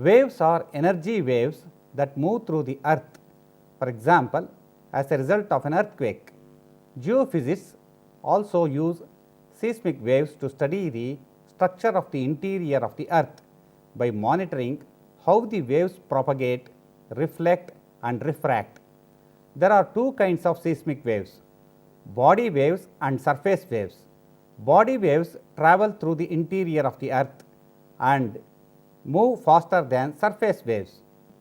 Waves are energy waves that move through the earth, for example, as a result of an earthquake. Geophysicists also use seismic waves to study the structure of the interior of the earth by monitoring how the waves propagate, reflect and refract. There are two kinds of seismic waves, body waves and surface waves. Body waves travel through the interior of the earth and move faster than surface waves.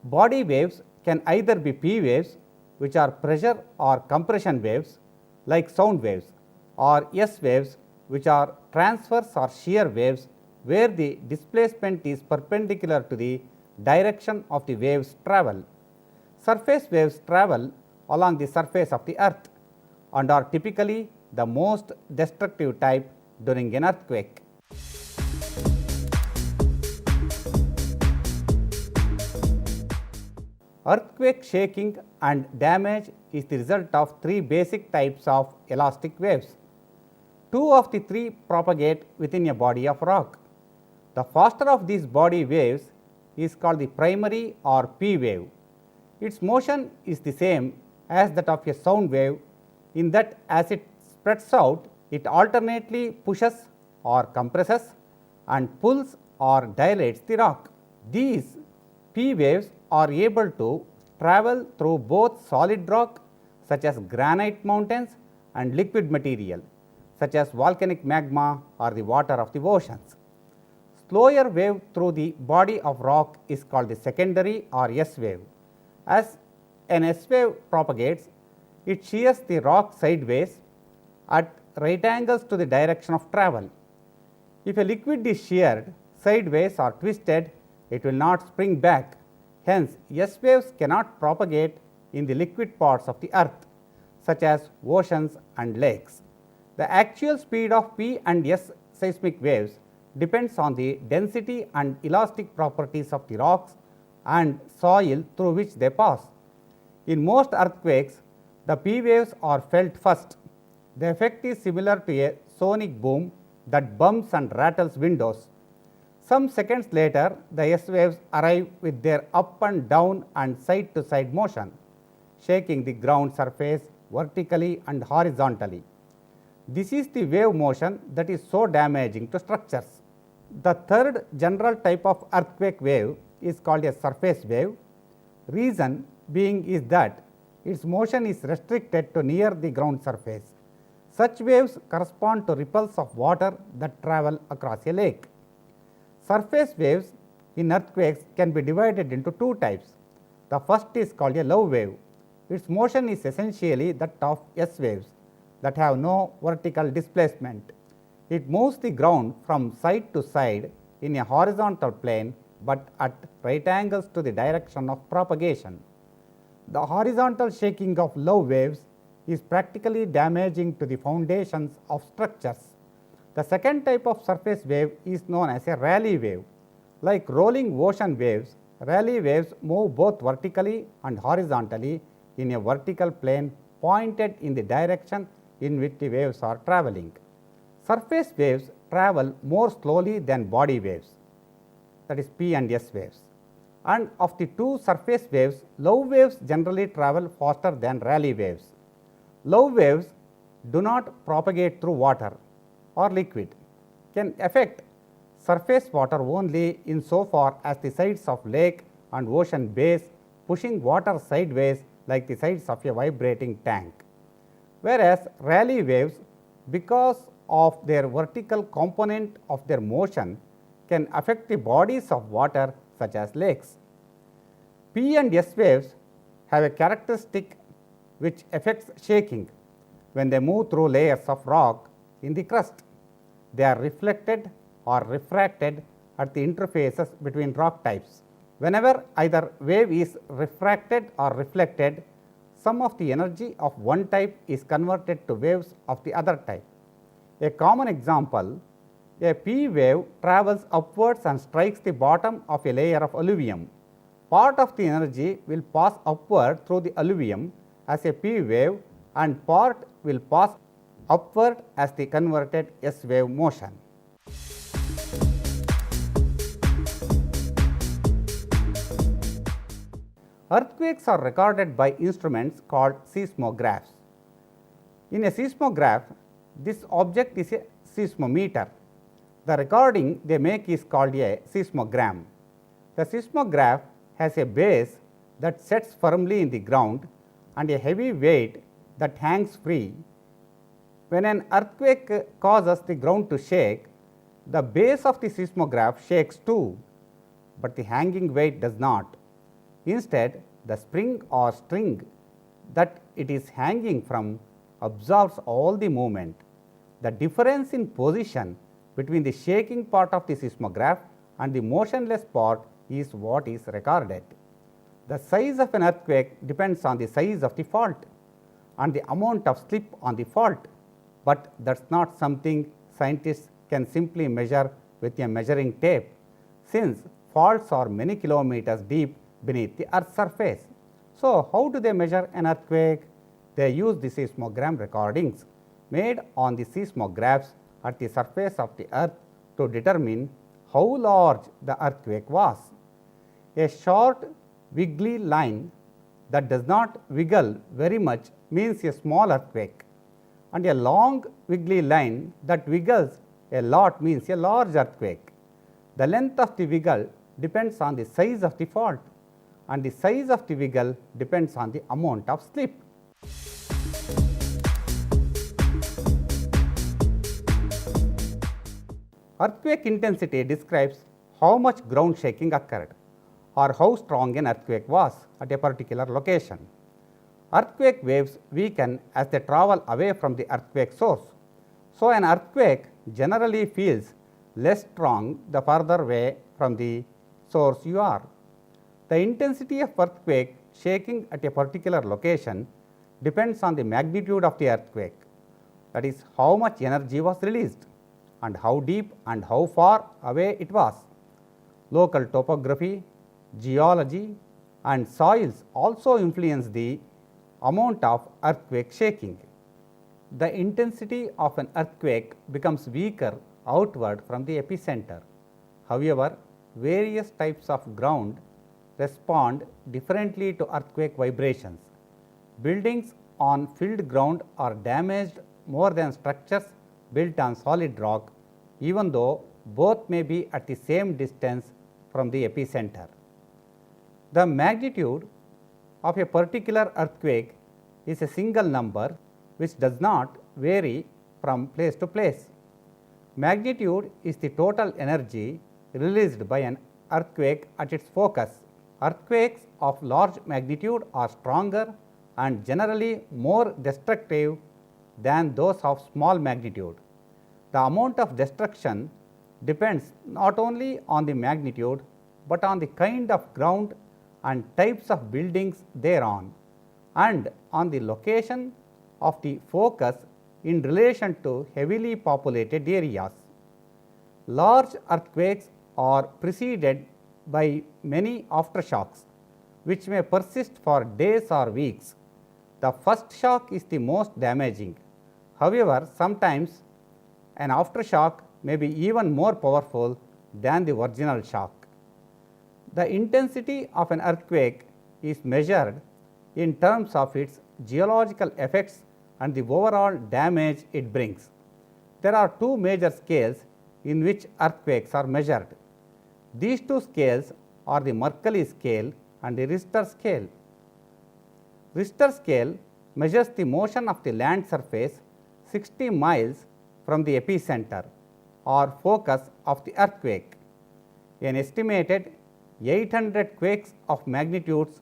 Body waves can either be P waves, which are pressure or compression waves like sound waves, or S waves, which are transverse or shear waves where the displacement is perpendicular to the direction of the waves travel. Surface waves travel along the surface of the earth and are typically the most destructive type during an earthquake. Earthquake shaking and damage is the result of three basic types of elastic waves. Two of the three propagate within a body of rock. The faster of these body waves is called the primary or P wave. Its motion is the same as that of a sound wave in that as it spreads out, it alternately pushes or compresses and pulls or dilates the rock. These P waves are able to travel through both solid rock such as granite mountains and liquid material such as volcanic magma or the water of the oceans. Slower wave through the body of rock is called the secondary or S wave. As an S wave propagates, it shears the rock sideways at right angles to the direction of travel. If a liquid is sheared sideways or twisted, it will not spring back. Hence, S waves cannot propagate in the liquid parts of the earth such as oceans and lakes. The actual speed of P and S seismic waves depends on the density and elastic properties of the rocks and soil through which they pass. In most earthquakes, the P waves are felt first. The effect is similar to a sonic boom that bumps and rattles windows. Some seconds later, the S waves arrive with their up and down and side to side motion, shaking the ground surface vertically and horizontally. This is the wave motion that is so damaging to structures. The third general type of earthquake wave is called a surface wave. Reason being is that its motion is restricted to near the ground surface. Such waves correspond to ripples of water that travel across a lake. Surface waves in earthquakes can be divided into two types. The first is called a low wave. Its motion is essentially that of S waves that have no vertical displacement. It moves the ground from side to side in a horizontal plane, but at right angles to the direction of propagation. The horizontal shaking of low waves is practically damaging to the foundations of structures. The second type of surface wave is known as a rally wave. Like rolling ocean waves, rally waves move both vertically and horizontally in a vertical plane pointed in the direction in which the waves are traveling. Surface waves travel more slowly than body waves, that is P and S waves. And of the two surface waves, low waves generally travel faster than rally waves. Low waves do not propagate through water or liquid, can affect surface water only insofar as the sides of lake and ocean bays pushing water sideways like the sides of a vibrating tank. Whereas rally waves, because of their vertical component of their motion, can affect the bodies of water such as lakes. P and S waves have a characteristic which affects shaking when they move through layers of rock in the crust. They are reflected or refracted at the interfaces between rock types. Whenever either wave is refracted or reflected, some of the energy of one type is converted to waves of the other type. A common example, a P wave travels upwards and strikes the bottom of a layer of alluvium. Part of the energy will pass upward through the alluvium as a P wave and part will pass upward as the converted S wave motion. Earthquakes are recorded by instruments called seismographs. In a seismograph, this object is a seismometer. The recording they make is called a seismogram. The seismograph has a base that sets firmly in the ground and a heavy weight that hangs free. When an earthquake causes the ground to shake, the base of the seismograph shakes too, but the hanging weight does not. Instead, the spring or string that it is hanging from absorbs all the movement. The difference in position between the shaking part of the seismograph and the motionless part is what is recorded. The size of an earthquake depends on the size of the fault and the amount of slip on the fault, but that is not something scientists can simply measure with a measuring tape, since faults are many kilometers deep beneath the earth's surface. So, how do they measure an earthquake? They use the seismogram recordings made on the seismographs at the surface of the earth to determine how large the earthquake was. A short wiggly line that does not wiggle very much means a small earthquake, and a long wiggly line that wiggles a lot means a large earthquake. The length of the wiggle depends on the size of the fault, and the size of the wiggle depends on the amount of slip. Earthquake intensity describes how much ground shaking occurred or how strong an earthquake was at a particular location. Earthquake waves weaken as they travel away from the earthquake source. So, an earthquake generally feels less strong the further away from the source you are. The intensity of earthquake shaking at a particular location depends on the magnitude of the earthquake, that is, how much energy was released and how deep and how far away it was. Local topography, geology and soils also influence the amount of earthquake shaking. The intensity of an earthquake becomes weaker outward from the epicenter. However, various types of ground respond differently to earthquake vibrations. Buildings on filled ground are damaged more than structures built on solid rock, even though both may be at the same distance from the epicenter. The magnitude of a particular earthquake is a single number which does not vary from place to place. Magnitude is the total energy released by an earthquake at its focus. Earthquakes of large magnitude are stronger and generally more destructive than those of small magnitude. The amount of destruction depends not only on the magnitude, but on the kind of ground and types of buildings thereon, and on the location of the focus in relation to heavily populated areas. Large earthquakes are preceded by many aftershocks, which may persist for days or weeks. The first shock is the most damaging. However, sometimes an aftershock may be even more powerful than the original shock. The intensity of an earthquake is measured in terms of its geological effects and the overall damage it brings. There are two major scales in which earthquakes are measured. These two scales are the Mercalli scale and the Richter scale. Richter scale measures the motion of the land surface 60 miles from the epicenter or focus of the earthquake. An estimated 800 quakes of magnitudes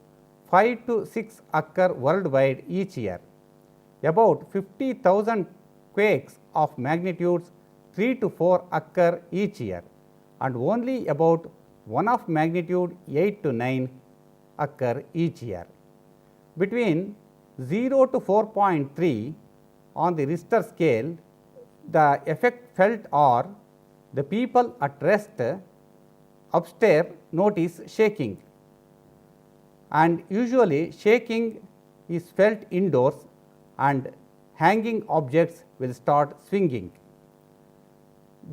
5 to 6 occur worldwide each year. About 50,000 quakes of magnitudes 3 to 4 occur each year, and only about one of magnitude 8 to 9 occur each year. Between 0 to 4.3 on the Richter scale, the effect felt are the people at rest upstairs notice shaking, and usually shaking is felt indoors and hanging objects will start swinging.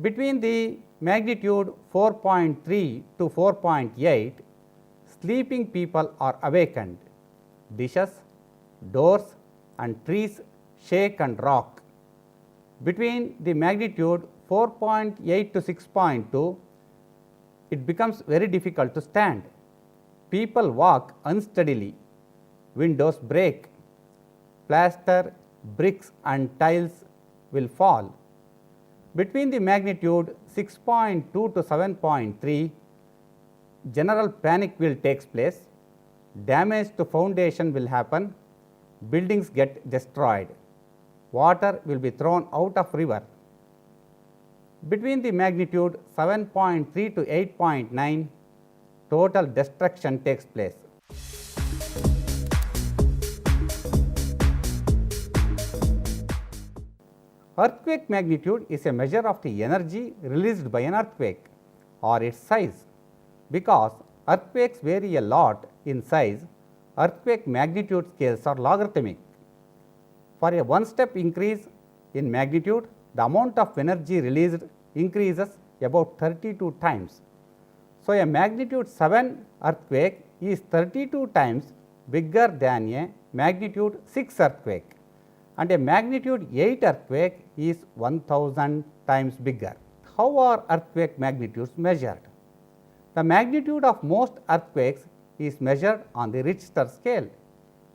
Between the magnitude 4.3 to 4.8, sleeping people are awakened. Dishes, doors and trees shake and rock. Between the magnitude 4.8 to 6.2, it becomes very difficult to stand. People walk unsteadily. Windows break. Plaster, bricks and tiles will fall. Between the magnitude 6.2 to 7.3, general panic will take place. Damage to foundation will happen. Buildings get destroyed. Water will be thrown out of river. Between the magnitude 7.3 to 8.9, total destruction takes place. Earthquake magnitude is a measure of the energy released by an earthquake or its size. Because earthquakes vary a lot in size, earthquake magnitude scales are logarithmic. For a one-step increase in magnitude, the amount of energy released increases about 32 times. So, a magnitude 7 earthquake is 32 times bigger than a magnitude 6 earthquake, and a magnitude 8 earthquake is 1000 times bigger. How are earthquake magnitudes measured? The magnitude of most earthquakes is measured on the Richter scale,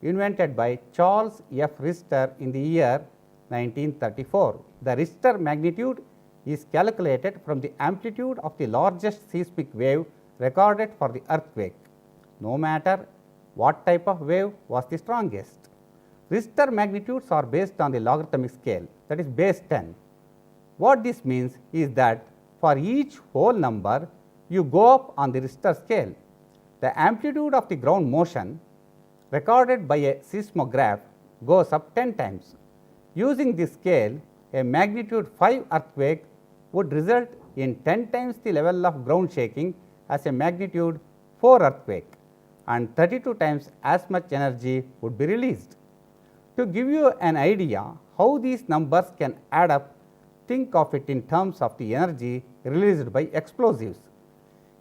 invented by Charles F. Richter in the year 1934. The Richter magnitude is calculated from the amplitude of the largest seismic wave recorded for the earthquake, no matter what type of wave was the strongest. Richter magnitudes are based on the logarithmic scale, that is base 10. What this means is that for each whole number, you go up on the Richter scale. The amplitude of the ground motion recorded by a seismograph goes up 10 times. Using this scale, a magnitude 5 earthquake would result in 10 times the level of ground shaking as a magnitude 4 earthquake, and 32 times as much energy would be released. To give you an idea how these numbers can add up, think of it in terms of the energy released by explosives.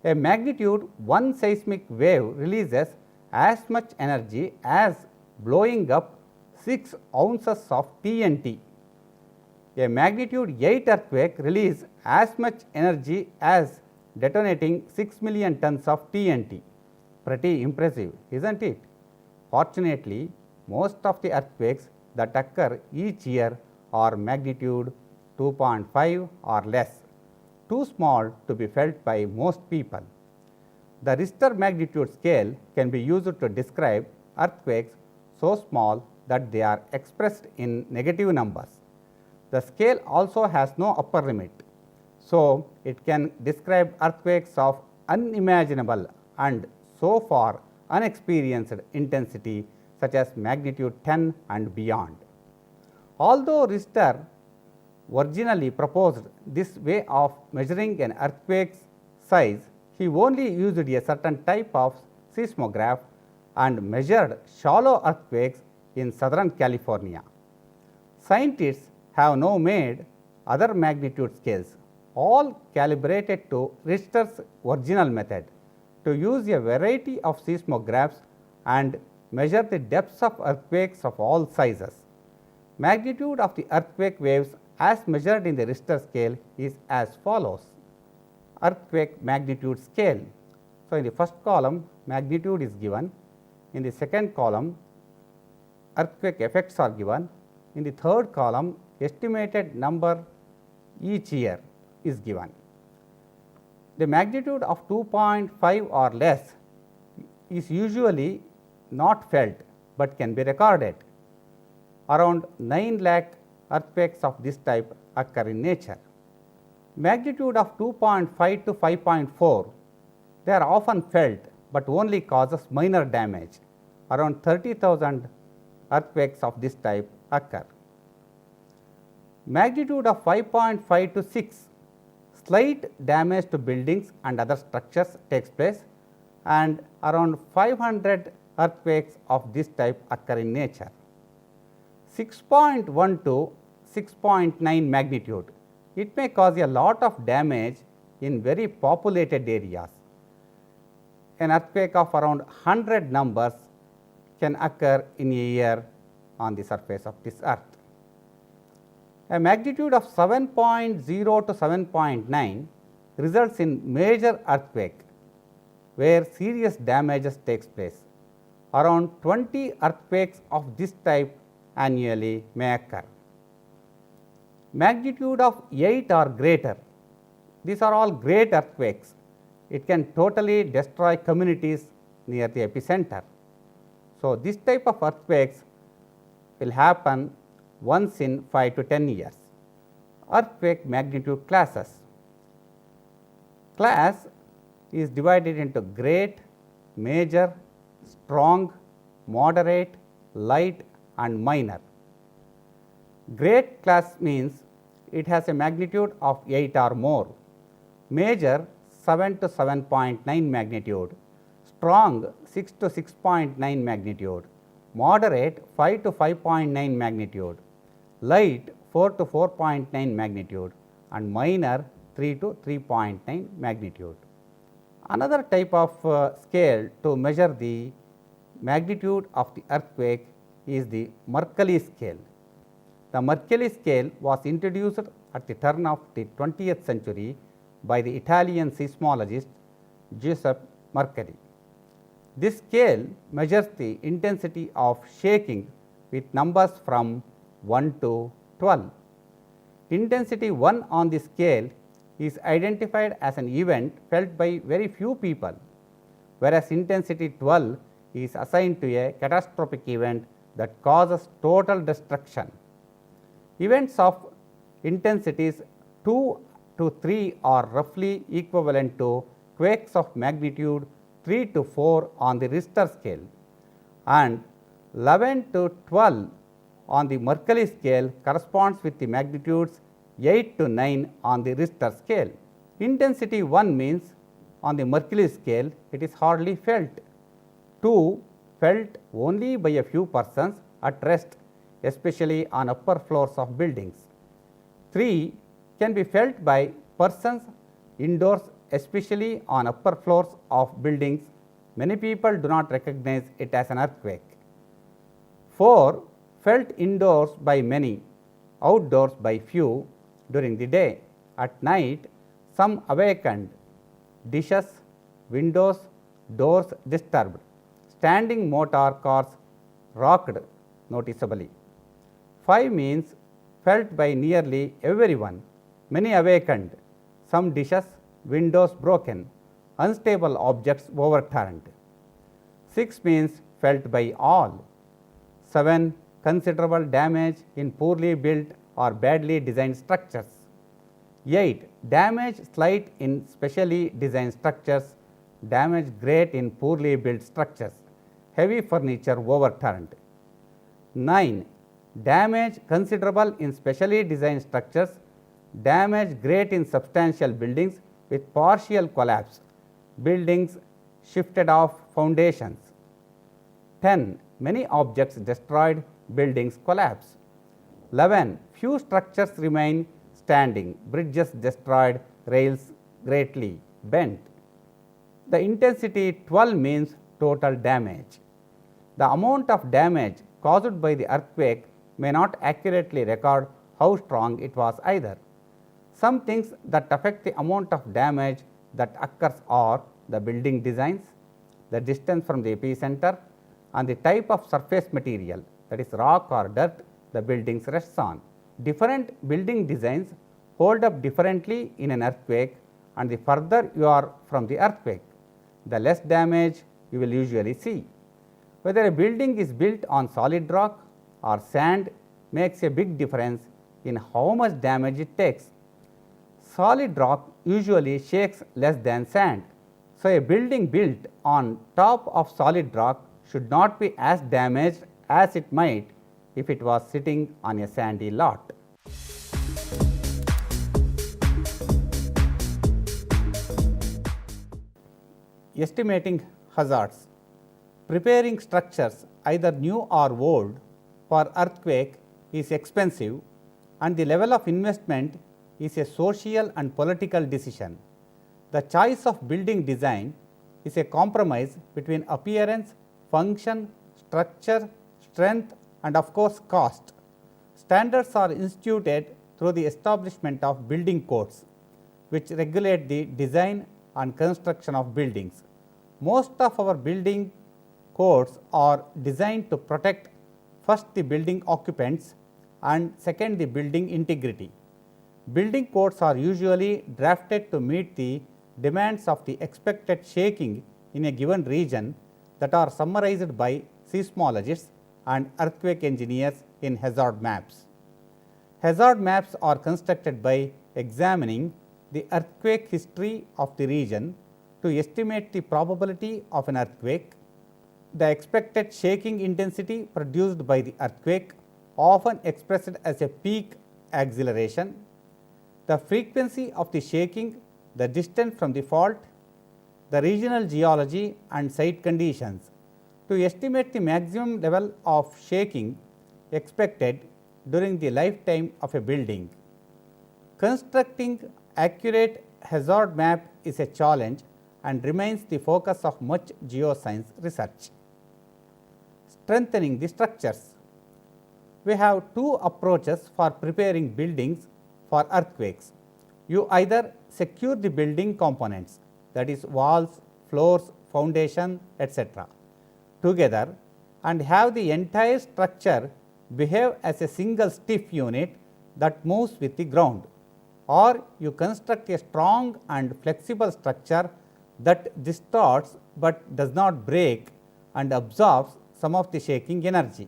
A magnitude 1 seismic wave releases as much energy as blowing up 6 ounces of TNT. A magnitude 8 earthquake releases as much energy as detonating 6 million tons of TNT. Pretty impressive, isn't it? Fortunately, most of the earthquakes that occur each year are magnitude 2.5 or less, too small to be felt by most people. The Richter magnitude scale can be used to describe earthquakes so small that they are expressed in negative numbers. The scale also has no upper limit, so it can describe earthquakes of unimaginable and so far unexperienced intensity, such as magnitude 10 and beyond. Although Richter originally proposed this way of measuring an earthquake's size, he only used a certain type of seismograph and measured shallow earthquakes in Southern California. Scientists have now made other magnitude scales, all calibrated to Richter's original method, to use a variety of seismographs and measure the depths of earthquakes of all sizes. Magnitude of the earthquake waves as measured in the Richter scale is as follows. Earthquake magnitude scale. So, in the first column magnitude is given, in the second column earthquake effects are given, in the third column estimated number each year is given. The magnitude of 2.5 or less is usually not felt, but can be recorded. Around 9 lakh earthquakes of this type occur in nature. Magnitude of 2.5 to 5.4, they are often felt, but only causes minor damage. Around 30,000 earthquakes of this type occur. Magnitude of 5.5 to 6, slight damage to buildings and other structures takes place, and around 500 earthquakes of this type occur in nature. 6.1 to 6.9 magnitude, it may cause a lot of damage in very populated areas. an earthquake of around 100 numbers can occur in a year on the surface of this earth. A magnitude of 7.0 to 7.9 results in major earthquake where serious damages takes place. Around 20 earthquakes of this type annually may occur. Magnitude of 8 or greater, these are all great earthquakes. It can totally destroy communities near the epicenter. So, this type of earthquakes will happen once in 5 to 10 years. Earthquake magnitude classes. Class is divided into great, major, strong, moderate, light and minor. Great class means it has a magnitude of 8 or more, major 7 to 7.9 magnitude, strong 6 to 6.9 magnitude, moderate 5 to 5.9 magnitude, light 4 to 4.9 magnitude and minor 3 to 3.9 magnitude. Another type of scale to measure the magnitude of the earthquake is the Mercalli scale. The Mercalli scale was introduced at the turn of the 20th century by the Italian seismologist Giuseppe Mercalli. This scale measures the intensity of shaking with numbers from 1 to 12. Intensity 1 on the scale is identified as an event felt by very few people, whereas intensity 12 is assigned to a catastrophic event that causes total destruction. Events of intensities 2 to 3 are roughly equivalent to quakes of magnitude 3 to 4 on the Richter scale and 11 to 12 on the Mercalli scale corresponds with the magnitudes 8 to 9 on the Richter scale. Intensity 1 means on the Mercalli scale it is hardly felt, 2 felt only by a few persons at rest, especially on upper floors of buildings, 3 can be felt by persons indoors, especially on upper floors of buildings. Many people do not recognize it as an earthquake. 4 felt indoors by many, outdoors by few during the day. At night, some awakened, dishes, windows, doors disturbed, standing motor cars rocked noticeably. 5 means felt by nearly everyone, many awakened, some dishes, windows broken, unstable objects overturned. 6 means felt by all. 7 considerable damage in poorly built or badly designed structures. 8 damage slight in specially designed structures, damage great in poorly built structures, heavy furniture overturned. 9 damage considerable in specially designed structures, damage great in substantial buildings with partial collapse, buildings shifted off foundations. 10 many objects destroyed, buildings collapse. 11 few structures remain standing, bridges destroyed, rails greatly bent. The intensity 12 means total damage. The amount of damage caused by the earthquake may not accurately record how strong it was either. Some things that affect the amount of damage that occurs are the building designs, the distance from the epicenter and the type of surface material, that is rock or dirt, the buildings rests on. Different building designs hold up differently in an earthquake, and the further you are from the earthquake, the less damage you will usually see. Whether a building is built on solid rock or sand makes a big difference in how much damage it takes. Solid rock usually shakes less than sand. So, a building built on top of solid rock should not be as damaged as it might if it was sitting on a sandy lot. Estimating hazards. Preparing structures, either new or old, for earthquake is expensive, and the level of investment is a social and political decision. The choice of building design is a compromise between appearance, function, structure, strength and of course cost. Standards are instituted through the establishment of building codes, which regulate the design and construction of buildings. Most of our building codes are designed to protect first the building occupants and second the building integrity. Building codes are usually drafted to meet the demands of the expected shaking in a given region that are summarized by seismologists and earthquake engineers in hazard maps. Hazard maps are constructed by examining the earthquake history of the region to estimate the probability of an earthquake, the expected shaking intensity produced by the earthquake, often expressed as a peak acceleration, the frequency of the shaking, the distance from the fault, the regional geology and site conditions to estimate the maximum level of shaking expected during the lifetime of a building. Constructing accurate hazard map is a challenge and remains the focus of much geoscience research. Strengthening the structures. We have two approaches for preparing buildings for earthquakes. You either secure the building components, that is walls, floors, foundation, etc. together and have the entire structure behave as a single stiff unit that moves with the ground, or you construct a strong and flexible structure that distorts but does not break and absorbs some of the shaking energy.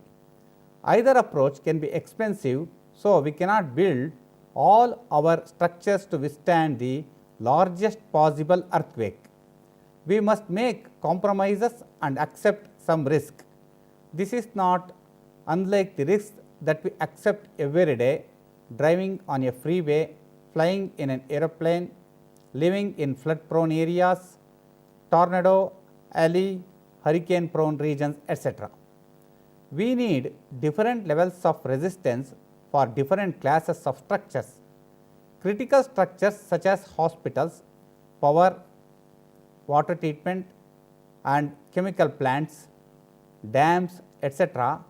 Either approach can be expensive, so we cannot build all our structures to withstand the largest possible earthquake. We must make compromises and accept some risk. This is not unlike the risks that we accept every day: driving on a freeway, flying in an aeroplane, living in flood prone areas, tornado alley, hurricane prone regions, etc. We need different levels of resistance for different classes of structures. Critical structures such as hospitals, power, water treatment and chemical plants, dams, etc.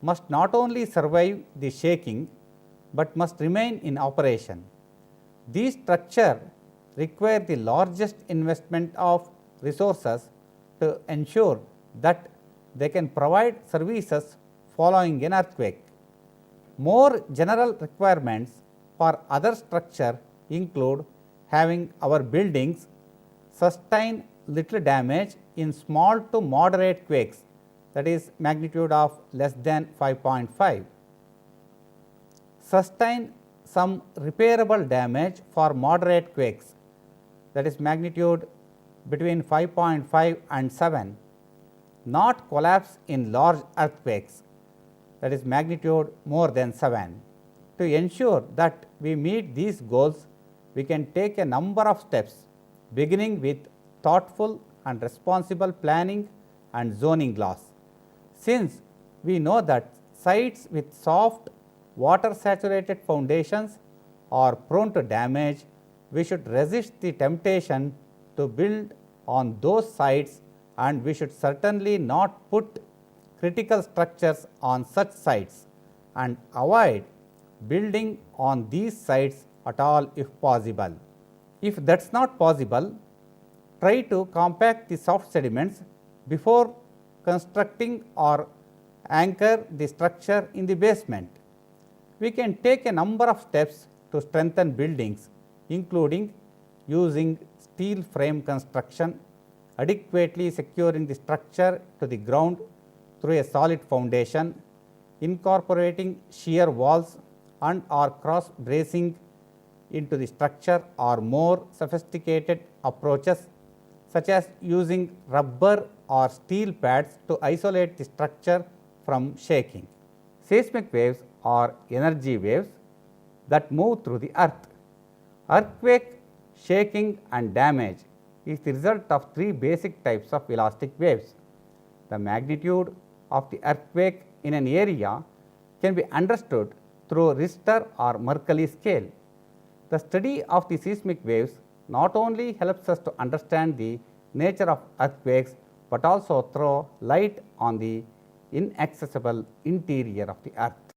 must not only survive the shaking, but must remain in operation. These structures require the largest investment of resources to ensure that they can provide services following an earthquake. More general requirements for other structure include having our buildings sustain little damage in small to moderate quakes, that is magnitude of less than 5.5. Sustain some repairable damage for moderate quakes, that is magnitude between 5.5 and 7. Not collapse in large earthquakes, that is magnitude more than 7. To ensure that we meet these goals, we can take a number of steps, beginning with thoughtful and responsible planning and zoning laws. Since we know that sites with soft water saturated foundations are prone to damage, we should resist the temptation to build on those sites, and we should certainly not put critical structures on such sites and avoid building on these sites at all if possible. If that is not possible, try to compact the soft sediments before constructing or anchor the structure in the basement. We can take a number of steps to strengthen buildings, including using steel frame construction, adequately securing the structure to the ground through a solid foundation, incorporating shear walls and or cross bracing into the structure, or more sophisticated approaches such as using rubber or steel pads to isolate the structure from shaking. Seismic waves are energy waves that move through the earth. Earthquake, shaking and damage is the result of three basic types of elastic waves. The magnitude of the earthquake in an area can be understood through Richter or Mercalli scale. The study of the seismic waves not only helps us to understand the nature of earthquakes, but also throw light on the inaccessible interior of the earth.